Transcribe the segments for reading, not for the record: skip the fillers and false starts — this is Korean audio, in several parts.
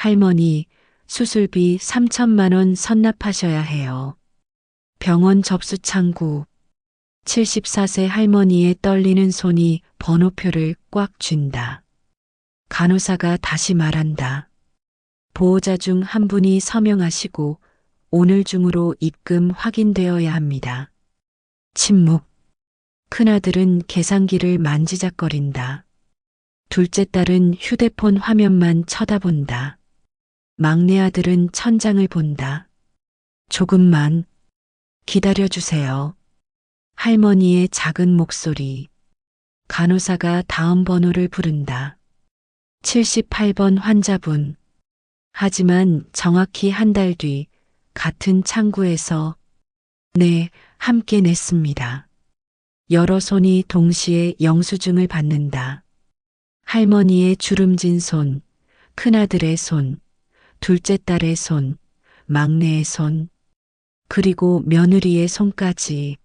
할머니, 수술비 3천만 원 선납하셔야 해요. 병원 접수 창구. 74세 할머니의 떨리는 손이 번호표를 꽉 쥔다. 간호사가 다시 말한다. 보호자 중 한 분이 서명하시고 오늘 중으로 입금 확인되어야 합니다. 침묵. 큰아들은 계산기를 만지작거린다. 둘째 딸은 휴대폰 화면만 쳐다본다. 막내 아들은 천장을 본다. 조금만 기다려주세요. 할머니의 작은 목소리. 간호사가 다음 번호를 부른다. 78번 환자분. 하지만 정확히 한 달 뒤 같은 창구에서 네, 함께 냈습니다. 여러 손이 동시에 영수증을 받는다. 할머니의 주름진 손, 큰아들의 손, 둘째 딸의 손, 막내의 손, 그리고 며느리의 손까지.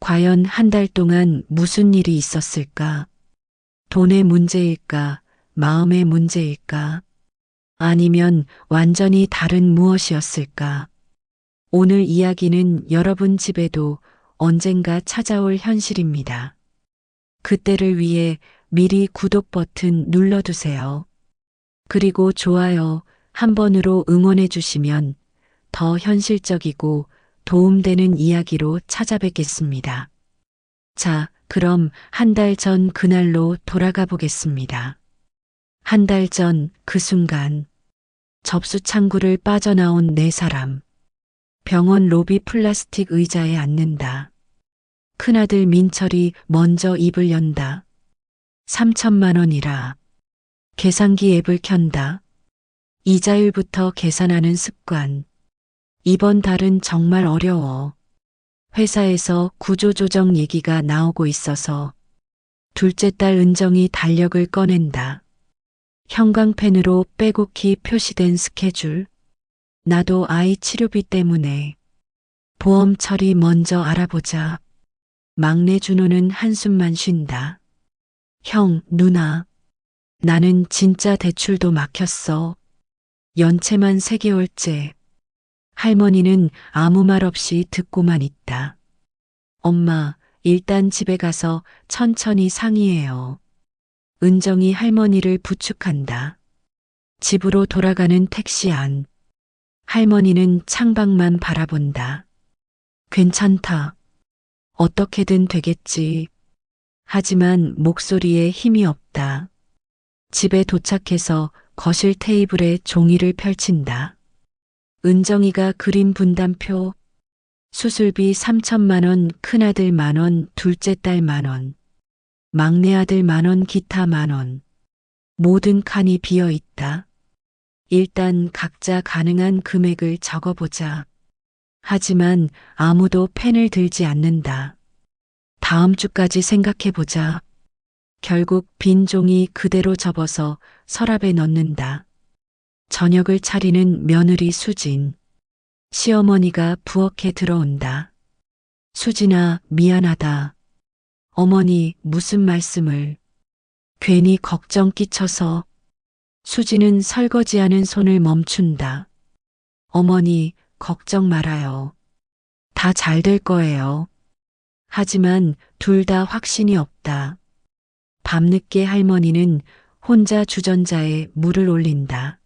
과연 한 달 동안 무슨 일이 있었을까? 돈의 문제일까? 마음의 문제일까? 아니면 완전히 다른 무엇이었을까? 오늘 이야기는 여러분 집에도 언젠가 찾아올 현실입니다. 그때를 위해 미리 구독 버튼 눌러두세요. 그리고 좋아요 한 번으로 응원해 주시면 더 현실적이고 도움되는 이야기로 찾아뵙겠습니다. 자, 그럼 한 달 전 그날로 돌아가 보겠습니다. 한 달 전 그 순간 접수 창구를 빠져나온 네 사람. 병원 로비 플라스틱 의자에 앉는다. 큰아들 민철이 먼저 입을 연다. 3천만 원이라. 계산기 앱을 켠다. 이자율부터 계산하는 습관. 이번 달은 정말 어려워. 회사에서 구조조정 얘기가 나오고 있어서 둘째 딸 은정이 달력을 꺼낸다. 형광펜으로 빼곡히 표시된 스케줄. 나도 아이 치료비 때문에. 보험 처리 먼저 알아보자. 막내 준호는 한숨만 쉰다. 형, 누나. 나는 진짜 대출도 막혔어. 연체만 3개월째. 할머니는 아무 말 없이 듣고만 있다. 엄마, 일단 집에 가서 천천히 상의해요. 은정이 할머니를 부축한다. 집으로 돌아가는 택시 안. 할머니는 창밖만 바라본다. 괜찮다. 어떻게든 되겠지. 하지만 목소리에 힘이 없다. 집에 도착해서 거실 테이블에 종이를 펼친다. 은정이가 그린 분담표. 수술비 3천만 원, 큰아들 10,000원, 둘째 딸 10,000원. 막내 아들 10,000원, 기타 10,000원. 모든 칸이 비어 있다. 일단 각자 가능한 금액을 적어보자. 하지만 아무도 펜을 들지 않는다. 다음 주까지 생각해보자. 결국 빈 종이 그대로 접어서 서랍에 넣는다. 저녁을 차리는 며느리 수진. 시어머니가 부엌에 들어온다. 수진아, 미안하다. 어머니, 무슨 말씀을. 괜히 걱정 끼쳐서. 수진은 설거지하는 손을 멈춘다. 어머니, 걱정 말아요. 다 잘 될 거예요. 하지만 둘 다 확신이 없다. 밤늦게 할머니는 혼자 주전자에 물을 올린다.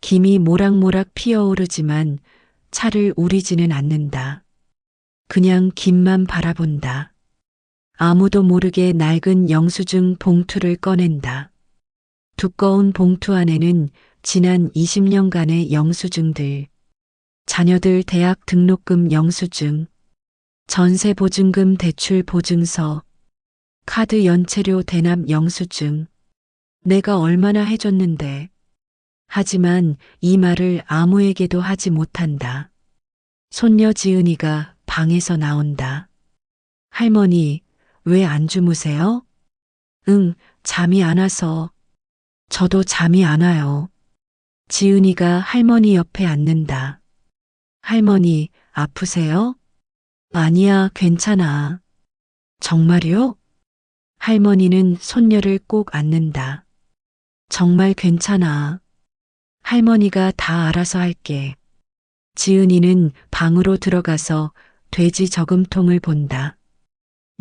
김이 모락모락 피어오르지만 차를 우리지는 않는다. 그냥 김만 바라본다. 아무도 모르게 낡은 영수증 봉투를 꺼낸다. 두꺼운 봉투 안에는 지난 20년간의 영수증들. 자녀들 대학 등록금 영수증, 전세 보증금 대출 보증서, 카드 연체료 대납 영수증. 내가 얼마나 해줬는데. 하지만 이 말을 아무에게도 하지 못한다. 손녀 지은이가 방에서 나온다. 할머니, 왜 안 주무세요? 응, 잠이 안 와서. 저도 잠이 안 와요. 지은이가 할머니 옆에 앉는다. 할머니, 아프세요? 아니야, 괜찮아. 정말요? 할머니는 손녀를 꼭 안는다. 정말 괜찮아. 할머니가 다 알아서 할게. 지은이는 방으로 들어가서 돼지 저금통을 본다.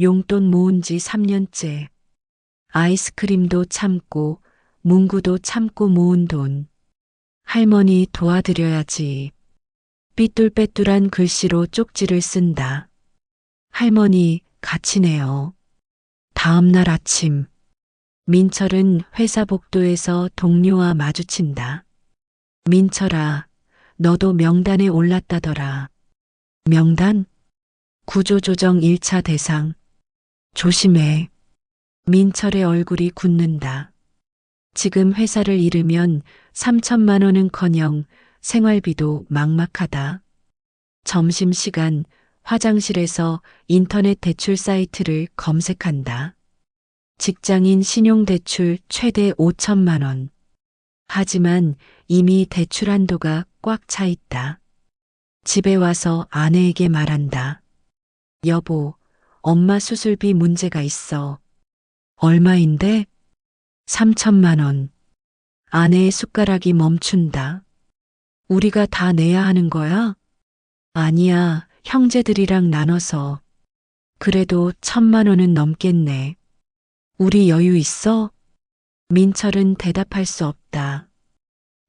용돈 모은 지 3년째. 아이스크림도 참고 문구도 참고 모은 돈. 할머니 도와드려야지. 삐뚤빼뚤한 글씨로 쪽지를 쓴다. 할머니 같이 내요. 다음 날 아침. 민철은 회사 복도에서 동료와 마주친다. 민철아, 너도 명단에 올랐다더라. 명단? 구조조정 1차 대상. 조심해. 민철의 얼굴이 굳는다. 지금 회사를 잃으면 3천만 원은커녕 생활비도 막막하다. 점심시간 화장실에서 인터넷 대출 사이트를 검색한다. 직장인 신용대출 최대 5천만 원. 하지만 이미 대출 한도가 꽉 차 있다. 집에 와서 아내에게 말한다. 여보, 엄마 수술비 문제가 있어. 얼마인데? 3천만 원. 아내의 숟가락이 멈춘다. 우리가 다 내야 하는 거야? 아니야, 형제들이랑 나눠서. 그래도 1,000만 원은 넘겠네. 우리 여유 있어? 민철은 대답할 수 없다.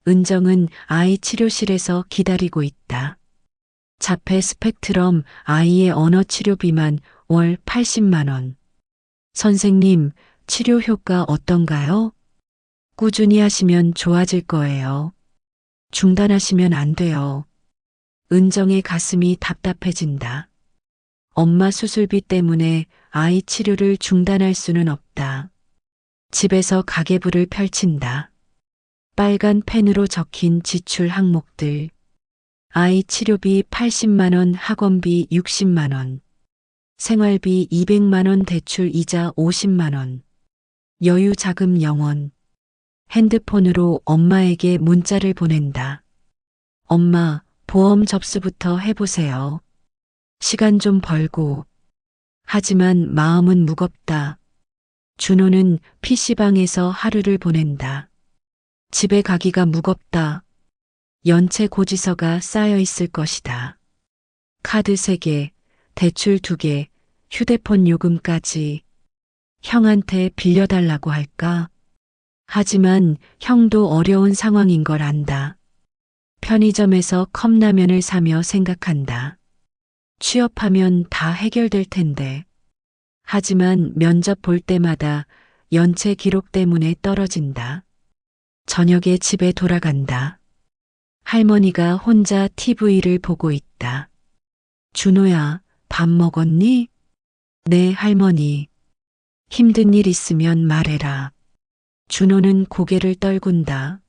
은정은 아이 치료실에서 기다리고 있다. 자폐 스펙트럼 아이의 언어 치료비만 월 80만 원. 선생님, 치료 효과 어떤가요? 꾸준히 하시면 좋아질 거예요. 중단하시면 안 돼요. 은정의 가슴이 답답해진다. 엄마 수술비 때문에 아이 치료를 중단할 수는 없다. 집에서 가계부를 펼친다. 빨간 펜으로 적힌 지출 항목들. 아이 치료비 80만 원, 학원비 60만 원. 생활비 200만 원, 대출 이자 50만 원. 여유 자금 0원. 핸드폰으로 엄마에게 문자를 보낸다. 엄마, 보험 접수부터 해보세요. 시간 좀 벌고. 하지만 마음은 무겁다. 준호는 PC방에서 하루를 보낸다. 집에 가기가 무겁다. 연체 고지서가 쌓여 있을 것이다. 카드 3개, 대출 2개, 휴대폰 요금까지. 형한테 빌려달라고 할까? 하지만 형도 어려운 상황인 걸 안다. 편의점에서 컵라면을 사며 생각한다. 취업하면 다 해결될 텐데. 하지만 면접 볼 때마다 연체 기록 때문에 떨어진다. 저녁에 집에 돌아간다. 할머니가 혼자 TV를 보고 있다. 준호야, 밥 먹었니? 네, 할머니. 힘든 일 있으면 말해라. 준호는 고개를 떨군다.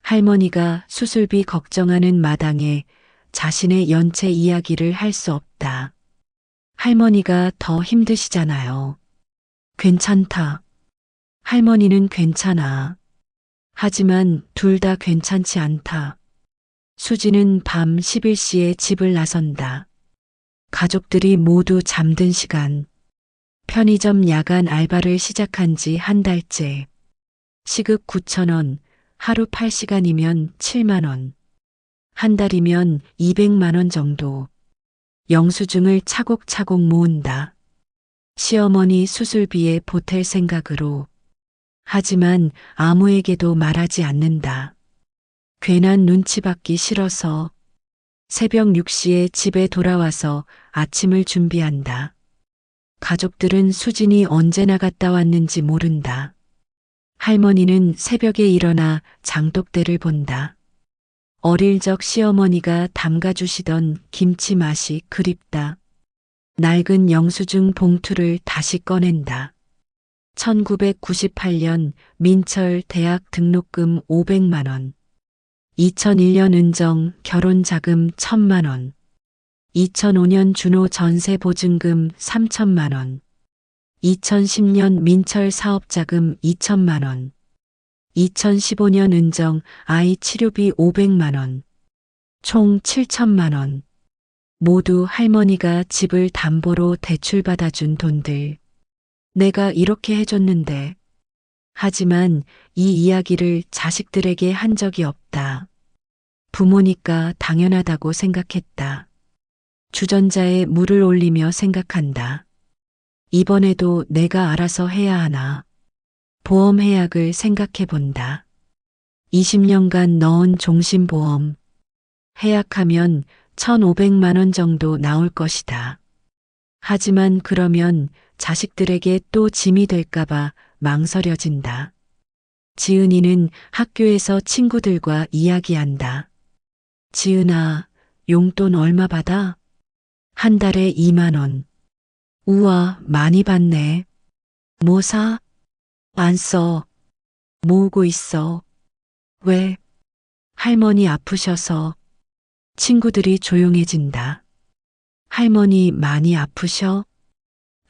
할머니가 수술비 걱정하는 마당에 자신의 연체 이야기를 할 수 없다. 할머니가 더 힘드시잖아요. 괜찮다. 할머니는 괜찮아. 하지만 둘 다 괜찮지 않다. 수지는 밤 11시에 집을 나선다. 가족들이 모두 잠든 시간. 편의점 야간 알바를 시작한 지 한 달째. 시급 9,000원, 하루 8시간이면 7만 원. 한 달이면 200만 원 정도. 영수증을 차곡차곡 모은다. 시어머니 수술비에 보탤 생각으로. 하지만 아무에게도 말하지 않는다. 괜한 눈치 받기 싫어서. 새벽 6시에 집에 돌아와서 아침을 준비한다. 가족들은 수진이 언제 나갔다 왔는지 모른다. 할머니는 새벽에 일어나 장독대를 본다. 어릴 적 시어머니가 담가주시던 김치 맛이 그립다. 낡은 영수증 봉투를 다시 꺼낸다. 1998년 민철 대학 등록금 500만 원. 2001년 은정 결혼 자금 1,000만 원. 2005년 준호 전세 보증금 3천만 원. 2010년 민철 사업자금 2천만 원. 2015년 은정 아이 치료비 500만 원. 총 7천만 원. 모두 할머니가 집을 담보로 대출받아준 돈들. 내가 이렇게 해줬는데. 하지만 이 이야기를 자식들에게 한 적이 없다. 부모니까 당연하다고 생각했다. 주전자에 물을 올리며 생각한다. 이번에도 내가 알아서 해야 하나. 보험 해약을 생각해 본다. 20년간 넣은 종신보험. 해약하면 1,500만 원 정도 나올 것이다. 하지만 그러면 자식들에게 또 짐이 될까봐 망설여진다. 지은이는 학교에서 친구들과 이야기한다. 지은아, 용돈 얼마 받아? 한 달에 2만 원. 우와, 많이 받네. 뭐 사? 안 써. 모으고 있어. 왜? 할머니 아프셔서. 친구들이 조용해진다. 할머니 많이 아프셔?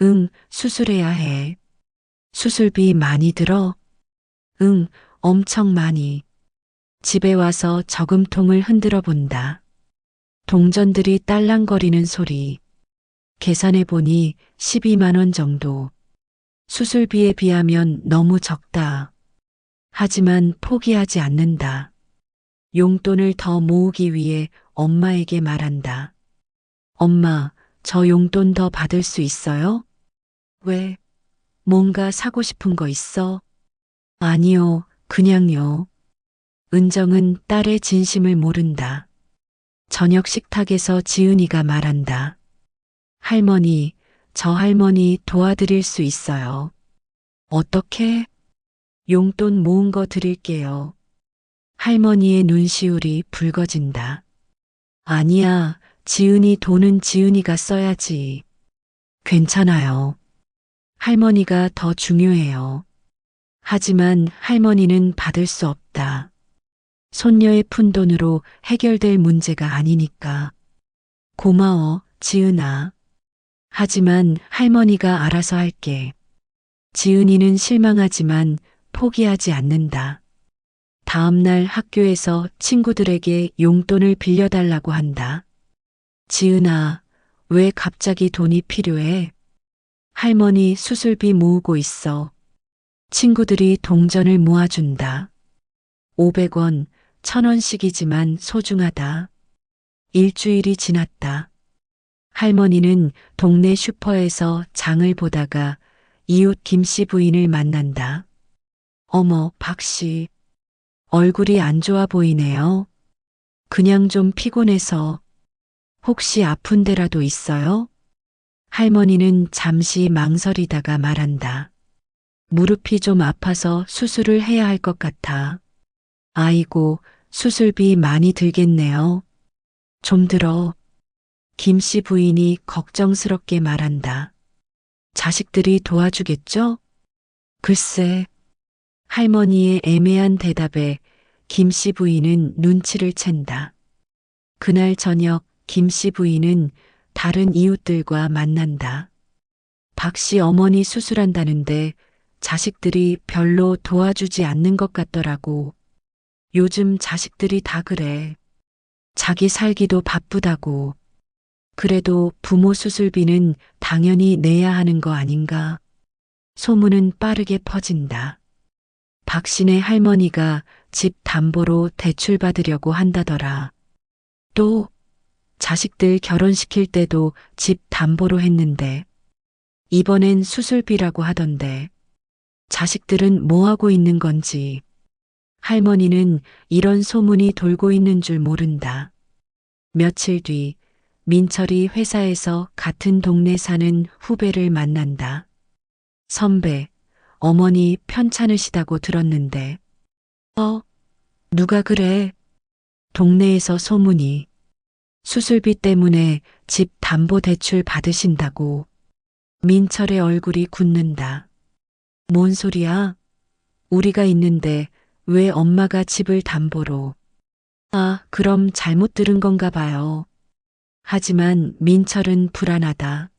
응, 수술해야 해. 수술비 많이 들어? 응, 엄청 많이. 집에 와서 저금통을 흔들어 본다. 동전들이 딸랑거리는 소리. 계산해 보니 12만 원 정도. 수술비에 비하면 너무 적다. 하지만 포기하지 않는다. 용돈을 더 모으기 위해 엄마에게 말한다. 엄마, 저 용돈 더 받을 수 있어요? 왜? 뭔가 사고 싶은 거 있어? 아니요, 그냥요. 은정은 딸의 진심을 모른다. 저녁 식탁에서 지은이가 말한다. 할머니, 저 할머니 도와드릴 수 있어요. 어떻게? 용돈 모은 거 드릴게요. 할머니의 눈시울이 붉어진다. 아니야, 지은이 돈은 지은이가 써야지. 괜찮아요. 할머니가 더 중요해요. 하지만 할머니는 받을 수 없다. 손녀의 푼돈으로 해결될 문제가 아니니까. 고마워, 지은아. 하지만 할머니가 알아서 할게. 지은이는 실망하지만 포기하지 않는다. 다음 날 학교에서 친구들에게 용돈을 빌려달라고 한다. 지은아, 왜 갑자기 돈이 필요해? 할머니 수술비 모으고 있어. 친구들이 동전을 모아준다. 500원, 1,000원씩이지만 소중하다. 일주일이 지났다. 할머니는 동네 슈퍼에서 장을 보다가 이웃 김씨 부인을 만난다. 어머, 박씨. 얼굴이 안 좋아 보이네요. 그냥 좀 피곤해서. 혹시 아픈 데라도 있어요? 할머니는 잠시 망설이다가 말한다. 무릎이 좀 아파서 수술을 해야 할 것 같아. 아이고, 수술비 많이 들겠네요. 좀 들어. 김씨 부인이 걱정스럽게 말한다. 자식들이 도와주겠죠? 글쎄. 할머니의 애매한 대답에 김씨 부인은 눈치를 챈다. 그날 저녁 김씨 부인은 다른 이웃들과 만난다. 박씨 어머니 수술한다는데 자식들이 별로 도와주지 않는 것 같더라고. 요즘 자식들이 다 그래. 자기 살기도 바쁘다고. 그래도 부모 수술비는 당연히 내야 하는 거 아닌가. 소문은 빠르게 퍼진다. 박씨네 할머니가 집 담보로 대출 받으려고 한다더라. 또 자식들 결혼시킬 때도 집 담보로 했는데 이번엔 수술비라고 하던데 자식들은 뭐 하고 있는 건지. 할머니는 이런 소문이 돌고 있는 줄 모른다. 며칠 뒤 민철이 회사에서 같은 동네 사는 후배를 만난다. 선배, 어머니 편찮으시다고 들었는데. 누가 그래? 동네에서 소문이. 수술비 때문에 집 담보대출 받으신다고. 민철의 얼굴이 굳는다. 뭔 소리야? 우리가 있는데 왜 엄마가 집을 담보로. 아, 그럼 잘못 들은 건가 봐요. 하지만 민철은 불안하다.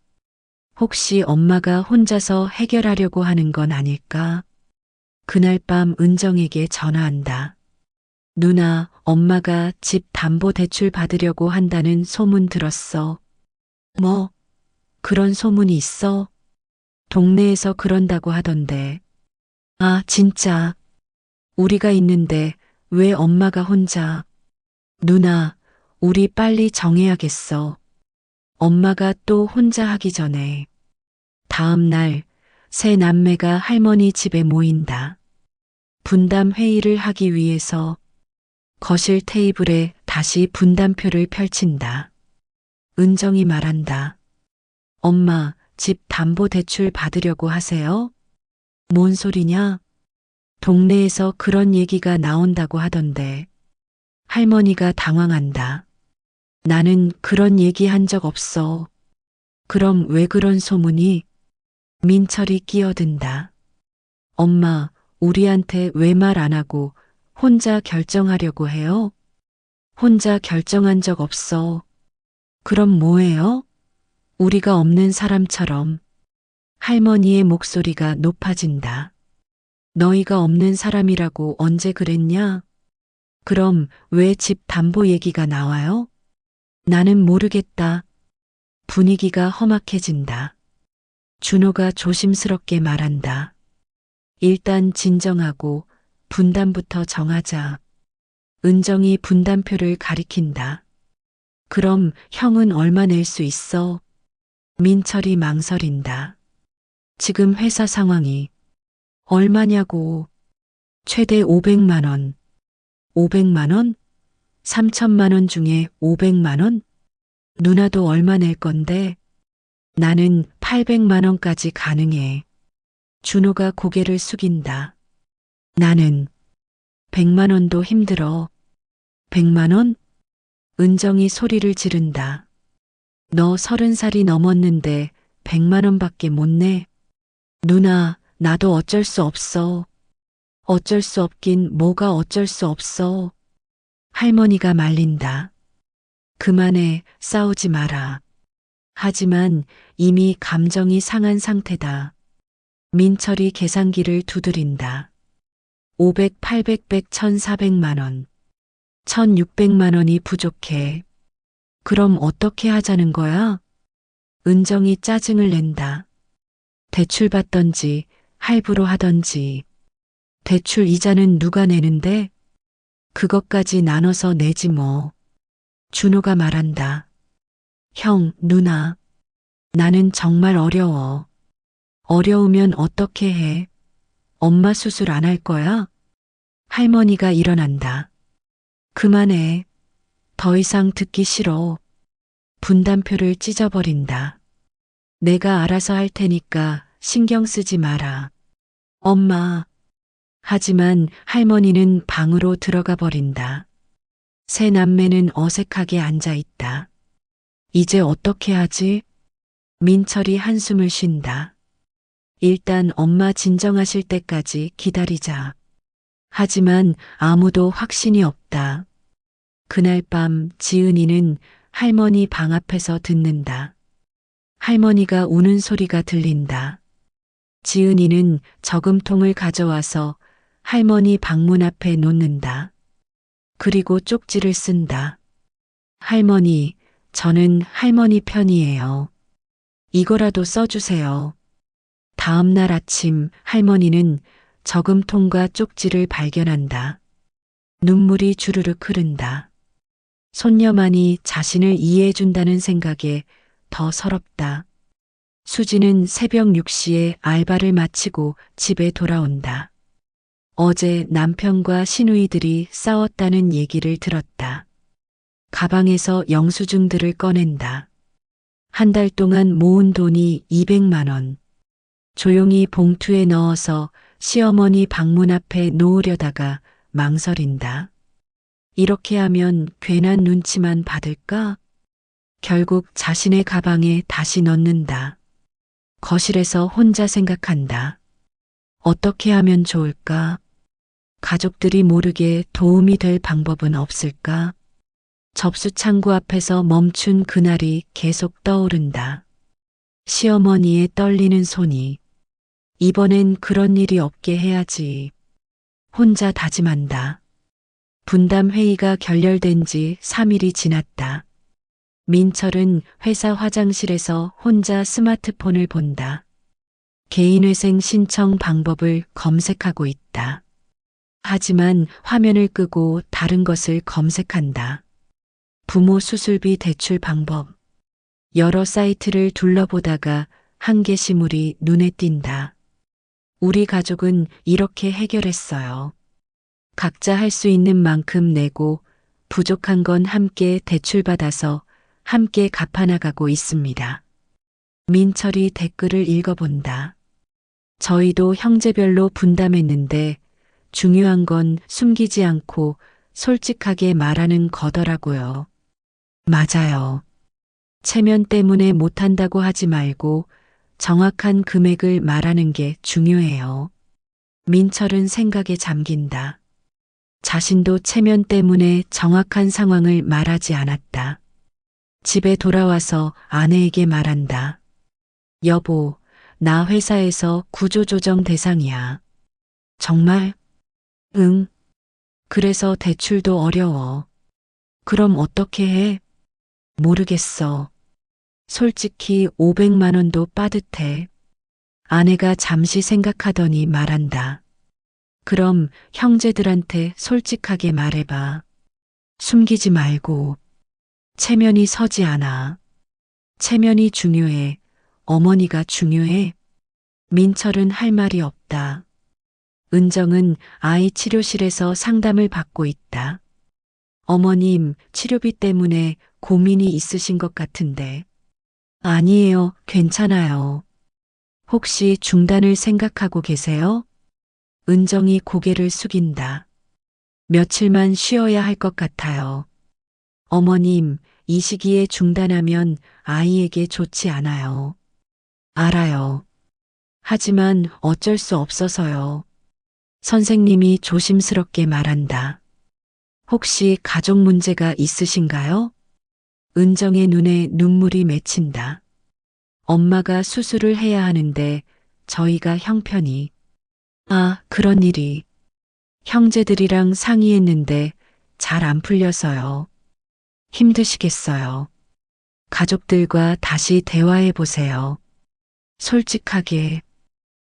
혹시 엄마가 혼자서 해결하려고 하는 건 아닐까? 그날 밤 은정에게 전화한다. 누나, 엄마가 집 담보 대출 받으려고 한다는 소문 들었어. 뭐? 그런 소문이 있어? 동네에서 그런다고 하던데. 아, 진짜. 우리가 있는데 왜 엄마가 혼자? 누나, 우리 빨리 정해야겠어. 엄마가 또 혼자 하기 전에. 다음 날, 세 남매가 할머니 집에 모인다. 분담 회의를 하기 위해서 거실 테이블에 다시 분담표를 펼친다. 은정이 말한다. 엄마, 집 담보 대출 받으려고 하세요? 뭔 소리냐? 동네에서 그런 얘기가 나온다고 하던데. 할머니가 당황한다. 나는 그런 얘기 한 적 없어. 그럼 왜 그런 소문이? 민철이 끼어든다. 엄마, 우리한테 왜 말 안 하고 혼자 결정하려고 해요? 혼자 결정한 적 없어. 그럼 뭐예요? 우리가 없는 사람처럼. 할머니의 목소리가 높아진다. 너희가 없는 사람이라고 언제 그랬냐? 그럼 왜 집 담보 얘기가 나와요? 나는 모르겠다. 분위기가 험악해진다. 준호가 조심스럽게 말한다. 일단 진정하고 분담부터 정하자. 은정이 분담표를 가리킨다. 그럼 형은 얼마 낼 수 있어? 민철이 망설인다. 지금 회사 상황이 얼마냐고. 최대 500만 원. 500만 원? 3천만 원 중에 500만 원? 누나도 얼마 낼 건데? 나는 800만 원까지 가능해. 준호가 고개를 숙인다. 나는 100만 원도 힘들어. 100만 원? 은정이 소리를 지른다. 너 30살이 넘었는데 100만 원밖에 못 내? 누나, 나도 어쩔 수 없어. 어쩔 수 없긴 뭐가 어쩔 수 없어. 할머니가 말린다. 그만해, 싸우지 마라. 하지만 이미 감정이 상한 상태다. 민철이 계산기를 두드린다. 500, 800, 100, 1400만 원. 1600만 원이 부족해. 그럼 어떻게 하자는 거야? 은정이 짜증을 낸다. 대출 받던지 할부로 하던지. 대출 이자는 누가 내는데? 그것까지 나눠서 내지 뭐. 준호가 말한다. 형, 누나. 나는 정말 어려워. 어려우면 어떻게 해? 엄마 수술 안 할 거야? 할머니가 일어난다. 그만해. 더 이상 듣기 싫어. 분담표를 찢어버린다. 내가 알아서 할 테니까 신경 쓰지 마라. 엄마. 하지만 할머니는 방으로 들어가 버린다. 세 남매는 어색하게 앉아 있다. 이제 어떻게 하지? 민철이 한숨을 쉰다. 일단 엄마 진정하실 때까지 기다리자. 하지만 아무도 확신이 없다. 그날 밤 지은이는 할머니 방 앞에서 듣는다. 할머니가 우는 소리가 들린다. 지은이는 저금통을 가져와서 할머니 방문 앞에 놓는다. 그리고 쪽지를 쓴다. 할머니, 저는 할머니 편이에요. 이거라도 써주세요. 다음 날 아침 할머니는 저금통과 쪽지를 발견한다. 눈물이 주르륵 흐른다. 손녀만이 자신을 이해해준다는 생각에 더 서럽다. 수지는 새벽 6시에 알바를 마치고 집에 돌아온다. 어제 남편과 시누이들이 싸웠다는 얘기를 들었다. 가방에서 영수증들을 꺼낸다. 한 달 동안 모은 돈이 200만 원. 조용히 봉투에 넣어서 시어머니 방문 앞에 놓으려다가 망설인다. 이렇게 하면 괜한 눈치만 받을까? 결국 자신의 가방에 다시 넣는다. 거실에서 혼자 생각한다. 어떻게 하면 좋을까? 가족들이 모르게 도움이 될 방법은 없을까? 접수 창구 앞에서 멈춘 그날이 계속 떠오른다. 시어머니의 떨리는 손이. 이번엔 그런 일이 없게 해야지. 혼자 다짐한다. 분담 회의가 결렬된 지 3일이 지났다. 민철은 회사 화장실에서 혼자 스마트폰을 본다. 개인회생 신청 방법을 검색하고 있다. 하지만 화면을 끄고 다른 것을 검색한다. 부모 수술비 대출 방법. 여러 사이트를 둘러보다가 한 게시물이 눈에 띈다. 우리 가족은 이렇게 해결했어요. 각자 할 수 있는 만큼 내고 부족한 건 함께 대출받아서 함께 갚아나가고 있습니다. 민철이 댓글을 읽어본다. 저희도 형제별로 분담했는데 중요한 건 숨기지 않고 솔직하게 말하는 거더라고요. 맞아요. 체면 때문에 못한다고 하지 말고 정확한 금액을 말하는 게 중요해요. 민철은 생각에 잠긴다. 자신도 체면 때문에 정확한 상황을 말하지 않았다. 집에 돌아와서 아내에게 말한다. 여보, 나 회사에서 구조조정 대상이야. 정말? 응. 그래서 대출도 어려워. 그럼 어떻게 해? 모르겠어. 솔직히 500만 원도 빠듯해. 아내가 잠시 생각하더니 말한다. 그럼 형제들한테 솔직하게 말해봐. 숨기지 말고. 체면이 서지 않아. 체면이 중요해. 어머니가 중요해. 민철은 할 말이 없다. 은정은 아이 치료실에서 상담을 받고 있다. 어머님, 치료비 때문에 고민이 있으신 것 같은데. 아니에요, 괜찮아요. 혹시 중단을 생각하고 계세요? 은정이 고개를 숙인다. 며칠만 쉬어야 할 것 같아요. 어머님, 이 시기에 중단하면 아이에게 좋지 않아요. 알아요. 하지만 어쩔 수 없어서요. 선생님이 조심스럽게 말한다. 혹시 가족 문제가 있으신가요? 은정의 눈에 눈물이 맺힌다. 엄마가 수술을 해야 하는데 저희가 형편이. 아, 그런 일이. 형제들이랑 상의했는데 잘 안 풀려서요. 힘드시겠어요. 가족들과 다시 대화해 보세요. 솔직하게.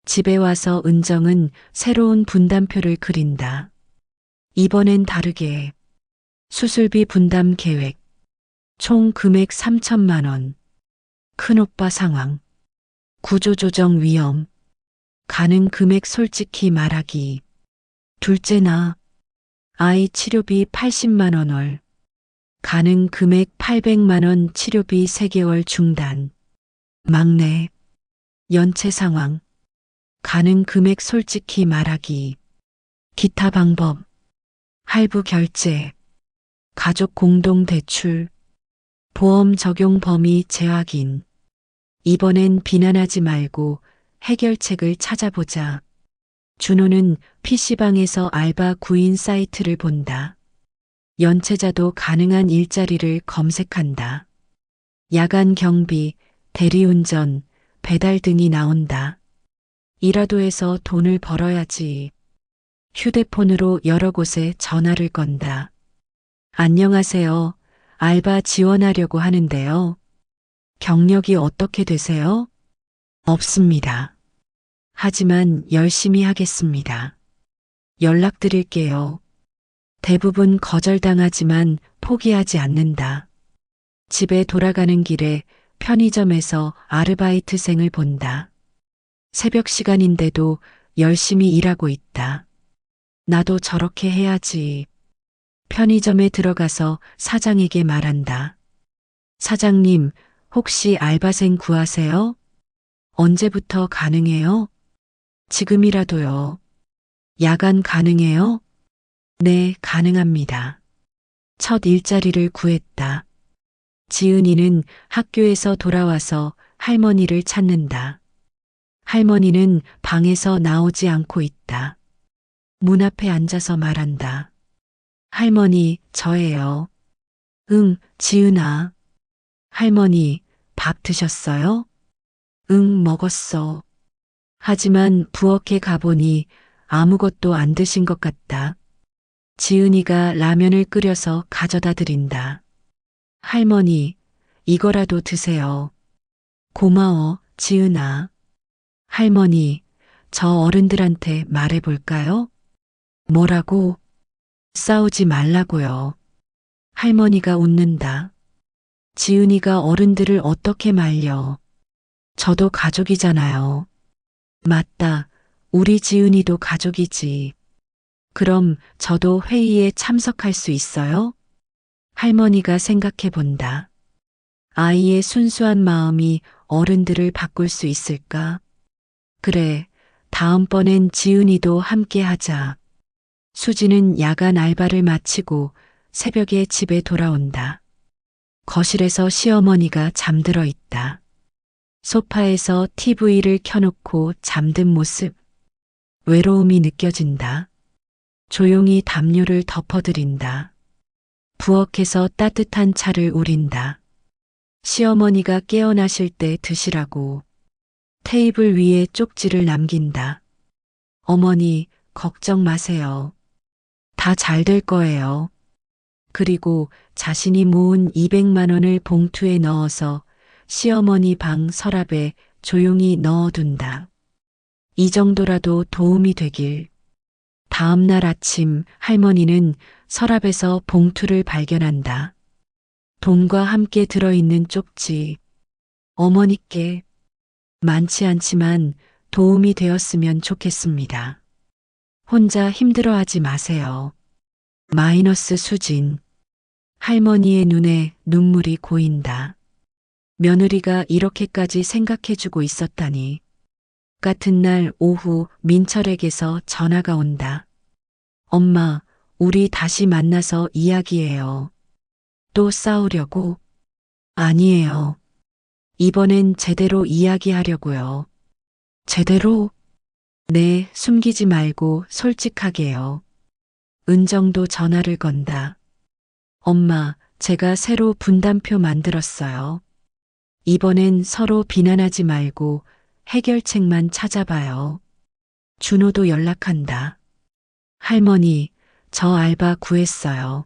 집에 와서 은정은 새로운 분담표를 그린다. 이번엔 다르게. 수술비 분담 계획. 총 금액 3천만 원. 큰오빠 상황. 구조조정 위험. 가능 금액 솔직히 말하기. 둘째나. 아이 치료비 80만 원월. 가능 금액 800만 원 치료비 3개월 중단. 막내. 연체 상황. 가능 금액 솔직히 말하기. 기타 방법. 할부 결제. 가족 공동 대출. 보험 적용 범위 재확인. 이번엔 비난하지 말고 해결책을 찾아보자. 준호는 PC방에서 알바 구인 사이트를 본다. 연체자도 가능한 일자리를 검색한다. 야간 경비, 대리운전, 배달 등이 나온다. 이라도 해서 돈을 벌어야지. 휴대폰으로 여러 곳에 전화를 건다. 안녕하세요. 알바 지원하려고 하는데요. 경력이 어떻게 되세요? 없습니다. 하지만 열심히 하겠습니다. 연락드릴게요. 대부분 거절당하지만 포기하지 않는다. 집에 돌아가는 길에 편의점에서 아르바이트생을 본다. 새벽 시간인데도 열심히 일하고 있다. 나도 저렇게 해야지. 편의점에 들어가서 사장에게 말한다. 사장님, 혹시 알바생 구하세요? 언제부터 가능해요? 지금이라도요. 야간 가능해요? 네, 가능합니다. 첫 일자리를 구했다. 지은이는 학교에서 돌아와서 할머니를 찾는다. 할머니는 방에서 나오지 않고 있다. 문 앞에 앉아서 말한다. 할머니, 저예요. 응, 지은아. 할머니, 밥 드셨어요? 응, 먹었어. 하지만 부엌에 가보니 아무것도 안 드신 것 같다. 지은이가 라면을 끓여서 가져다 드린다. 할머니, 이거라도 드세요. 고마워, 지은아. 할머니, 저 어른들한테 말해볼까요? 뭐라고? 싸우지 말라고요. 할머니가 웃는다. 지은이가 어른들을 어떻게 말려? 저도 가족이잖아요. 맞다. 우리 지은이도 가족이지. 그럼 저도 회의에 참석할 수 있어요? 할머니가 생각해 본다. 아이의 순수한 마음이 어른들을 바꿀 수 있을까? 그래, 다음번엔 지은이도 함께 하자. 수지는 야간 알바를 마치고 새벽에 집에 돌아온다. 거실에서 시어머니가 잠들어 있다. 소파에서 TV를 켜놓고 잠든 모습. 외로움이 느껴진다. 조용히 담요를 덮어드린다. 부엌에서 따뜻한 차를 우린다. 시어머니가 깨어나실 때 드시라고. 테이블 위에 쪽지를 남긴다. 어머니, 걱정 마세요. 다 잘 될 거예요. 그리고 자신이 모은 200만 원을 봉투에 넣어서 시어머니 방 서랍에 조용히 넣어둔다. 이 정도라도 도움이 되길. 다음 날 아침 할머니는 서랍에서 봉투를 발견한다. 돈과 함께 들어있는 쪽지. 어머니께 많지 않지만 도움이 되었으면 좋겠습니다. 혼자 힘들어하지 마세요. 마이너스 수진. 할머니의 눈에 눈물이 고인다. 며느리가 이렇게까지 생각해주고 있었다니. 같은 날 오후 민철에게서 전화가 온다. 엄마, 우리 다시 만나서 이야기해요. 또 싸우려고? 아니에요. 이번엔 제대로 이야기하려고요. 제대로? 네, 숨기지 말고 솔직하게요. 은정도 전화를 건다. 엄마, 제가 새로 분담표 만들었어요. 이번엔 서로 비난하지 말고 해결책만 찾아봐요. 준호도 연락한다. 할머니, 저 알바 구했어요.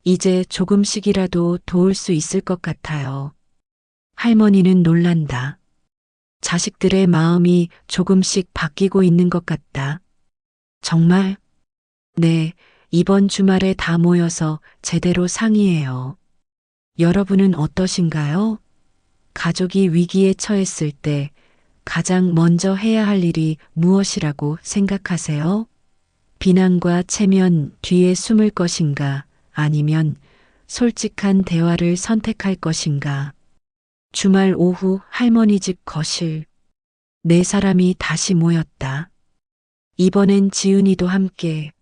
이제 조금씩이라도 도울 수 있을 것 같아요. 할머니는 놀란다. 자식들의 마음이 조금씩 바뀌고 있는 것 같다. 정말? 네, 이번 주말에 다 모여서 제대로 상의해요. 여러분은 어떠신가요? 가족이 위기에 처했을 때 가장 먼저 해야 할 일이 무엇이라고 생각하세요? 비난과 체면 뒤에 숨을 것인가 아니면 솔직한 대화를 선택할 것인가? 주말 오후 할머니 집 거실. 네 사람이 다시 모였다. 이번엔 지은이도 함께.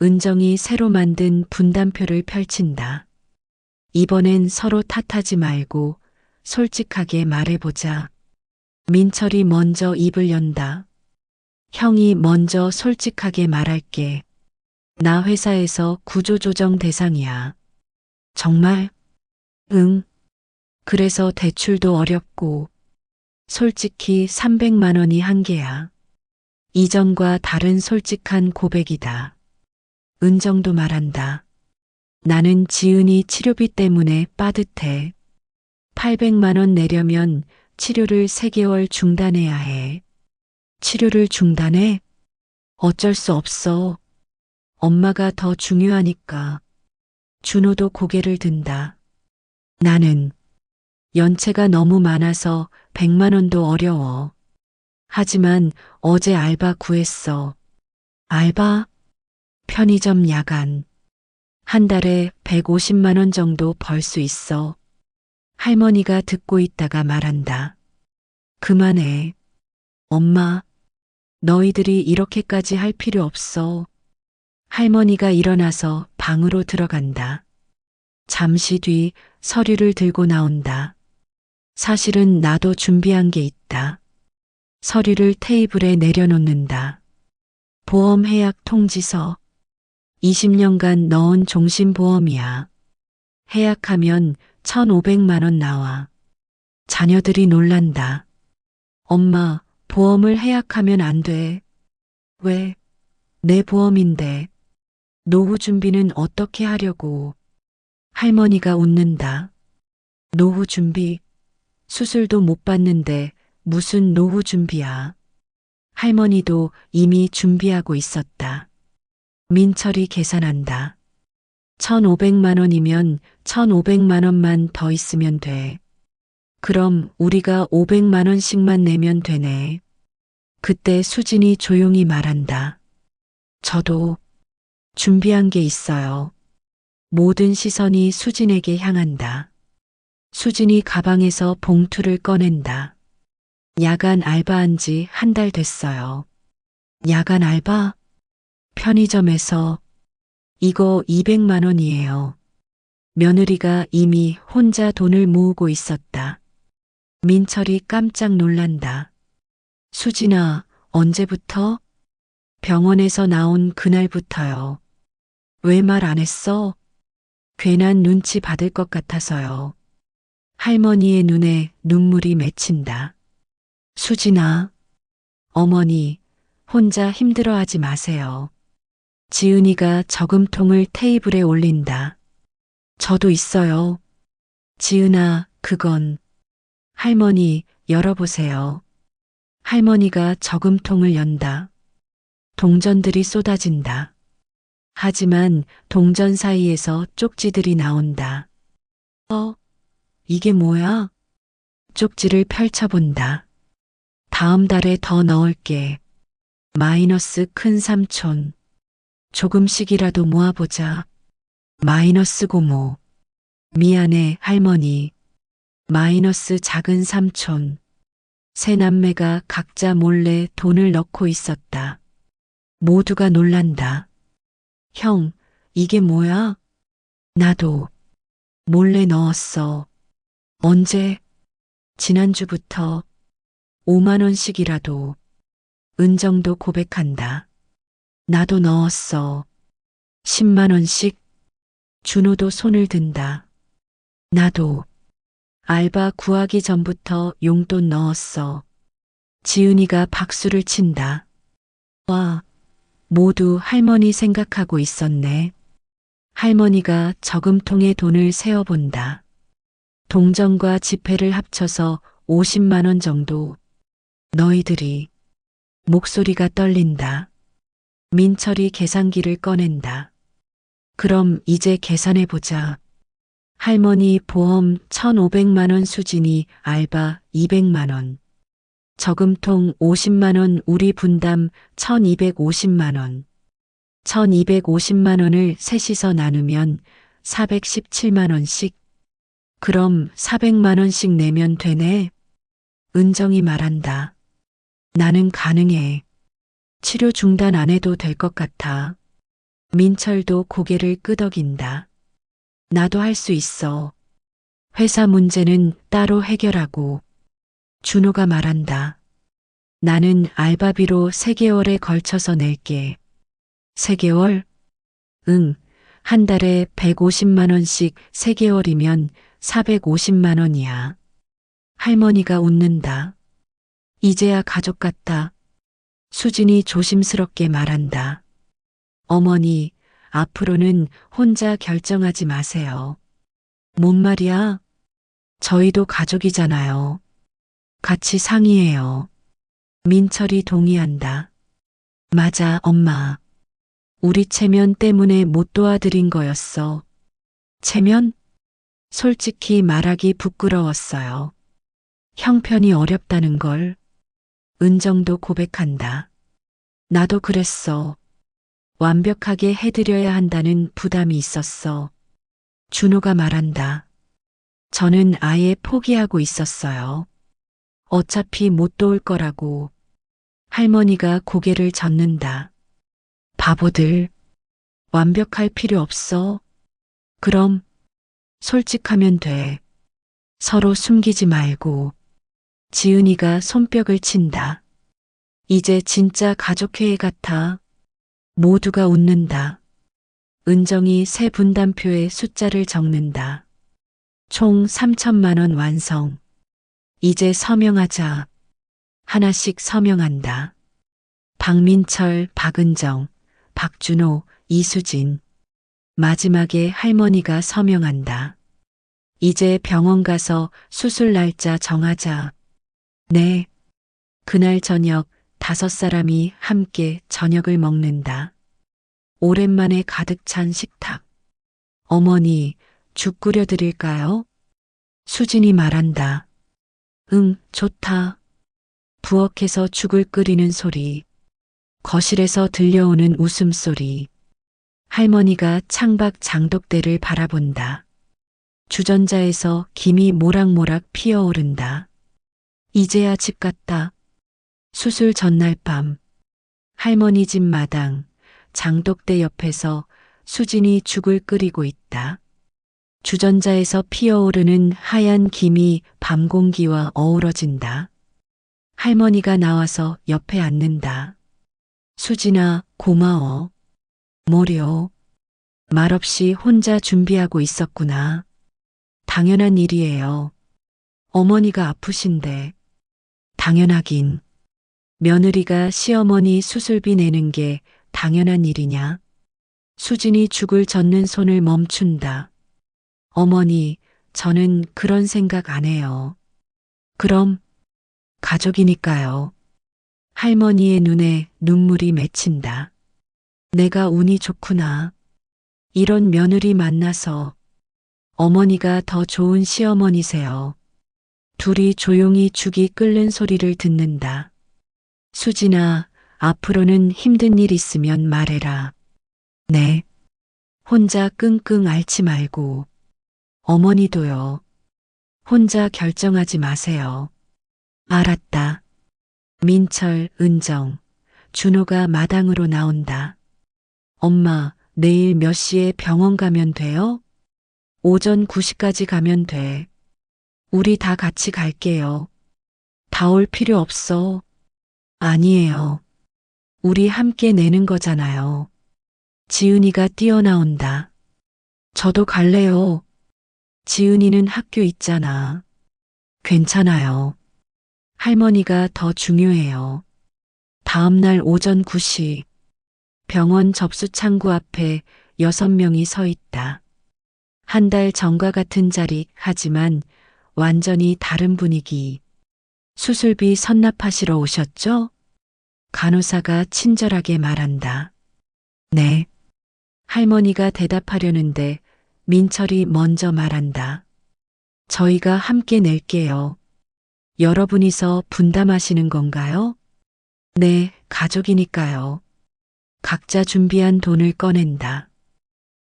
은정이 새로 만든 분담표를 펼친다. 이번엔 서로 탓하지 말고 솔직하게 말해보자. 민철이 먼저 입을 연다. 형이 먼저 솔직하게 말할게. 나 회사에서 구조조정 대상이야. 정말? 응. 그래서 대출도 어렵고 솔직히 300만 원이 한계야. 이전과 다른 솔직한 고백이다. 은정도 말한다. 나는 지은이 치료비 때문에 빠듯해. 800만 원 내려면 치료를 3개월 중단해야 해. 치료를 중단해? 어쩔 수 없어. 엄마가 더 중요하니까. 준호도 고개를 든다. 나는 연체가 너무 많아서 100만 원도 어려워. 하지만 어제 알바 구했어. 알바? 편의점 야간. 한 달에 150만 원 정도 벌 수 있어. 할머니가 듣고 있다가 말한다. 그만해. 엄마, 너희들이 이렇게까지 할 필요 없어. 할머니가 일어나서 방으로 들어간다. 잠시 뒤 서류를 들고 나온다. 사실은 나도 준비한 게 있다. 서류를 테이블에 내려놓는다. 보험해약 통지서. 20년간 넣은 종신보험이야. 해약하면 1,500만 원 나와. 자녀들이 놀란다. 엄마, 보험을 해약하면 안 돼. 왜? 내 보험인데. 노후 준비는 어떻게 하려고? 할머니가 웃는다. 노후 준비? 수술도 못 받는데 무슨 노후 준비야. 할머니도 이미 준비하고 있었다. 민철이 계산한다. 1,500만 원이면 1,500만 원만 더 있으면 돼. 그럼 우리가 500만 원씩만 내면 되네. 그때 수진이 조용히 말한다. 저도 준비한 게 있어요. 모든 시선이 수진에게 향한다. 수진이 가방에서 봉투를 꺼낸다. 야간 알바한 지 한 달 됐어요. 야간 알바? 편의점에서 이거 200만 원이에요. 며느리가 이미 혼자 돈을 모으고 있었다. 민철이 깜짝 놀란다. 수진아, 언제부터? 병원에서 나온 그날부터요. 왜 말 안 했어? 괜한 눈치 받을 것 같아서요. 할머니의 눈에 눈물이 맺힌다. 수진아, 어머니, 혼자 힘들어하지 마세요. 지은이가 저금통을 테이블에 올린다. 저도 있어요. 지은아, 그건. 할머니, 열어보세요. 할머니가 저금통을 연다. 동전들이 쏟아진다. 하지만 동전 사이에서 쪽지들이 나온다. 이게 뭐야? 쪽지를 펼쳐본다. 다음 달에 더 넣을게. 마이너스 큰 삼촌. 조금씩이라도 모아보자. 마이너스 고모. 미안해, 할머니. 마이너스 작은 삼촌. 세 남매가 각자 몰래 돈을 넣고 있었다. 모두가 놀란다. 형, 이게 뭐야? 나도 몰래 넣었어. 언제? 지난주부터 5만 원씩이라도. 은정도 고백한다. 나도 넣었어. 10만 원씩. 준호도 손을 든다. 나도. 알바 구하기 전부터 용돈 넣었어. 지은이가 박수를 친다. 와, 모두 할머니 생각하고 있었네. 할머니가 저금통에 돈을 세어본다. 동전과 지폐를 합쳐서 50만 원 정도. 너희들이. 목소리가 떨린다. 민철이 계산기를 꺼낸다. 그럼 이제 계산해보자. 할머니 보험 1,500만 원, 수진이 알바 200만 원. 저금통 50만 원, 우리 분담 1,250만 원. 1,250만 원을 셋이서 나누면 417만 원씩. 그럼 400만 원씩 내면 되네. 은정이 말한다. 나는 가능해. 치료 중단 안 해도 될 것 같아. 민철도 고개를 끄덕인다. 나도 할 수 있어. 회사 문제는 따로 해결하고. 준호가 말한다. 나는 알바비로 3개월에 걸쳐서 낼게. 3개월? 응, 한 달에 150만 원씩 3개월이면 450만 원이야. 할머니가 웃는다. 이제야 가족 같다. 수진이 조심스럽게 말한다. 어머니, 앞으로는 혼자 결정하지 마세요. 뭔 말이야? 저희도 가족이잖아요. 같이 상의해요. 민철이 동의한다. 맞아, 엄마. 우리 체면 때문에 못 도와드린 거였어. 체면? 솔직히 말하기 부끄러웠어요. 형편이 어렵다는 걸. 은정도 고백한다. 나도 그랬어. 완벽하게 해드려야 한다는 부담이 있었어. 준호가 말한다. 저는 아예 포기하고 있었어요. 어차피 못 도울 거라고. 할머니가 고개를 젓는다. 바보들. 완벽할 필요 없어. 그럼 솔직하면 돼. 서로 숨기지 말고. 지은이가 손뼉을 친다. 이제 진짜 가족회의 같아. 모두가 웃는다. 은정이 새 분담표에 숫자를 적는다. 총 3천만 원 완성. 이제 서명하자. 하나씩 서명한다. 박민철, 박은정, 박준호, 이수진. 마지막에 할머니가 서명한다. 이제 병원 가서 수술 날짜 정하자. 네, 그날 저녁 5사람이 함께 저녁을 먹는다. 오랜만에 가득 찬 식탁. 어머니, 죽 끓여 드릴까요? 수진이 말한다. 응, 좋다. 부엌에서 죽을 끓이는 소리. 거실에서 들려오는 웃음소리. 할머니가 창밖 장독대를 바라본다. 주전자에서 김이 모락모락 피어오른다. 이제야 집 갔다. 수술 전날 밤. 할머니 집 마당, 장독대 옆에서 수진이 죽을 끓이고 있다. 주전자에서 피어오르는 하얀 김이 밤 공기와 어우러진다. 할머니가 나와서 옆에 앉는다. 수진아, 고마워. 뭐려? 말없이 혼자 준비하고 있었구나. 당연한 일이에요. 어머니가 아프신데. 당연하긴. 며느리가 시어머니 수술비 내는 게 당연한 일이냐? 수진이 죽을 젓는 손을 멈춘다. 어머니, 저는 그런 생각 안 해요. 그럼, 가족이니까요. 할머니의 눈에 눈물이 맺힌다. 내가 운이 좋구나. 이런 며느리 만나서 어머니가 더 좋은 시어머니세요. 둘이 조용히 죽이 끓는 소리를 듣는다. 수진아, 앞으로는 힘든 일 있으면 말해라. 네. 혼자 끙끙 앓지 말고. 어머니도요. 혼자 결정하지 마세요. 알았다. 민철, 은정, 준호가 마당으로 나온다. 엄마, 내일 몇 시에 병원 가면 돼요? 오전 9시까지 가면 돼. 우리 다 같이 갈게요. 다 올 필요 없어. 아니에요. 우리 함께 내는 거잖아요. 지은이가 뛰어나온다. 저도 갈래요. 지은이는 학교 있잖아. 괜찮아요. 할머니가 더 중요해요. 다음 날 오전 9시. 병원 접수 창구 앞에 6명이 서 있다. 한 달 전과 같은 자리, 하지만 완전히 다른 분위기. 수술비 선납하시러 오셨죠? 간호사가 친절하게 말한다. 네. 할머니가 대답하려는데 민철이 먼저 말한다. 저희가 함께 낼게요. 여러분이서 분담하시는 건가요? 네, 가족이니까요. 각자 준비한 돈을 꺼낸다.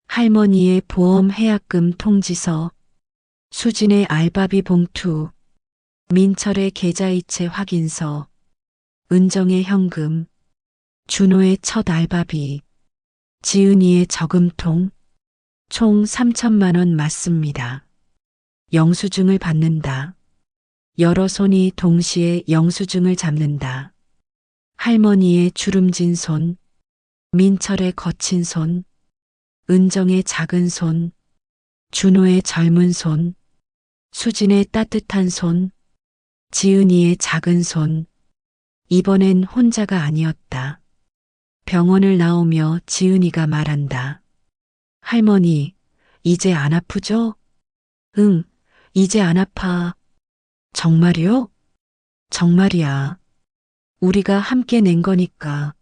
할머니의 보험 해약금 통지서, 수진의 알바비 봉투, 민철의 계좌이체 확인서, 은정의 현금, 준호의 첫 알바비, 지은이의 저금통, 총 3천만 원 맞습니다. 영수증을 받는다. 여러 손이 동시에 영수증을 잡는다. 할머니의 주름진 손, 민철의 거친 손, 은정의 작은 손, 준호의 젊은 손, 수진의 따뜻한 손, 지은이의 작은 손. 이번엔 혼자가 아니었다. 병원을 나오며 지은이가 말한다. 할머니, 이제 안 아프죠? 응, 이제 안 아파. 정말이요? 정말이야. 우리가 함께 낸 거니까.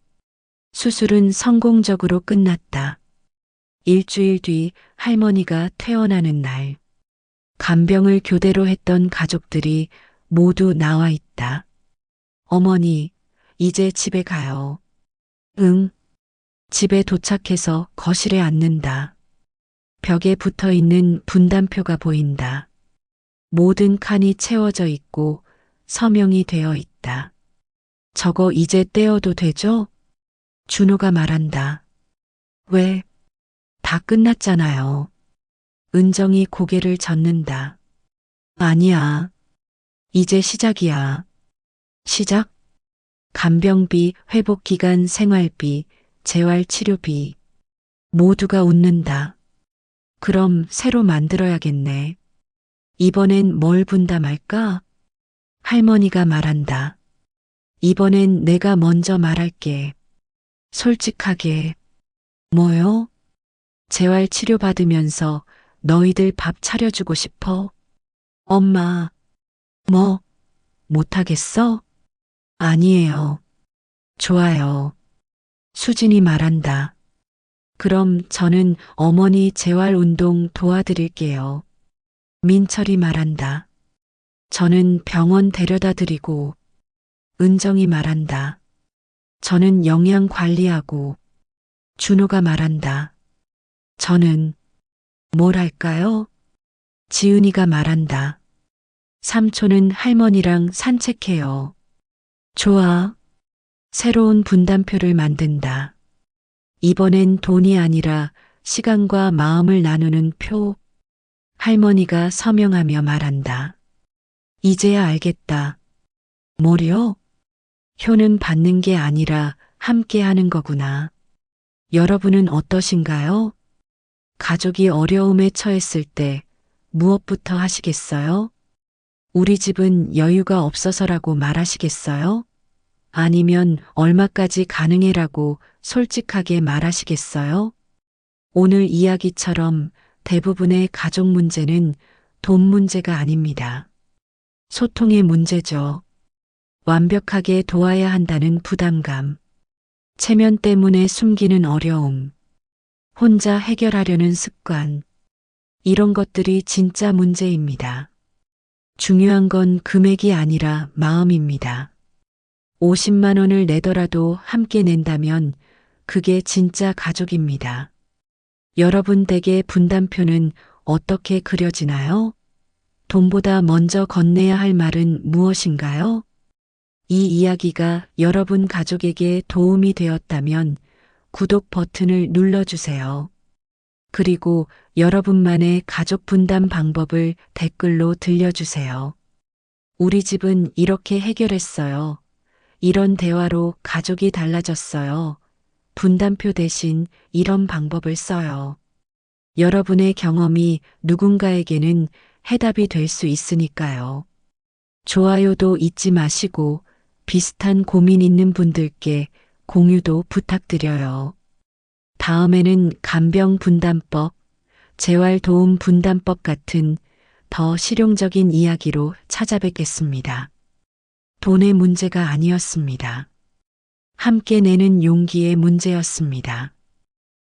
수술은 성공적으로 끝났다. 일주일 뒤 할머니가 퇴원하는 날. 간병을 교대로 했던 가족들이 모두 나와 있다. 어머니, 이제 집에 가요. 응. 집에 도착해서 거실에 앉는다. 벽에 붙어 있는 분담표가 보인다. 모든 칸이 채워져 있고 서명이 되어 있다. 저거 이제 떼어도 되죠? 준호가 말한다. 왜? 다 끝났잖아요. 은정이 고개를 젓는다. 아니야. 이제 시작이야. 시작? 간병비, 회복기간 생활비, 재활치료비. 모두가 웃는다. 그럼 새로 만들어야겠네. 이번엔 뭘 분담할까? 할머니가 말한다. 이번엔 내가 먼저 말할게. 솔직하게. 뭐요? 재활치료 받으면서 너희들 밥 차려주고 싶어? 엄마, 뭐, 못하겠어? 아니에요. 좋아요. 수진이 말한다. 그럼 저는 어머니 재활운동 도와드릴게요. 민철이 말한다. 저는 병원 데려다 드리고. 은정이 말한다. 저는 영양 관리하고. 준호가 말한다. 저는 뭘 할까요? 지은이가 말한다. 삼촌은 할머니랑 산책해요. 좋아. 새로운 분담표를 만든다. 이번엔 돈이 아니라 시간과 마음을 나누는 표. 할머니가 서명하며 말한다. 이제야 알겠다. 뭐요? 효는 받는 게 아니라 함께 하는 거구나. 여러분은 어떠신가요? 가족이 어려움에 처했을 때 무엇부터 하시겠어요? 우리 집은 여유가 없어서라고 말하시겠어요? 아니면 얼마까지 가능해라고 솔직하게 말하시겠어요? 오늘 이야기처럼 대부분의 가족 문제는 돈 문제가 아닙니다. 소통의 문제죠. 완벽하게 도와야 한다는 부담감, 체면 때문에 숨기는 어려움, 혼자 해결하려는 습관, 이런 것들이 진짜 문제입니다. 중요한 건 금액이 아니라 마음입니다. 50만 원을 내더라도 함께 낸다면 그게 진짜 가족입니다. 여러분 댁의 분담표는 어떻게 그려지나요? 돈보다 먼저 건네야 할 말은 무엇인가요? 이 이야기가 여러분 가족에게 도움이 되었다면 구독 버튼을 눌러주세요. 그리고 여러분만의 가족 분담 방법을 댓글로 들려주세요. 우리 집은 이렇게 해결했어요. 이런 대화로 가족이 달라졌어요. 분담표 대신 이런 방법을 써요. 여러분의 경험이 누군가에게는 해답이 될 수 있으니까요. 좋아요도 잊지 마시고 비슷한 고민 있는 분들께 공유도 부탁드려요. 다음에는 간병 분담법, 재활 도움 분담법 같은 더 실용적인 이야기로 찾아뵙겠습니다. 돈의 문제가 아니었습니다. 함께 내는 용기의 문제였습니다.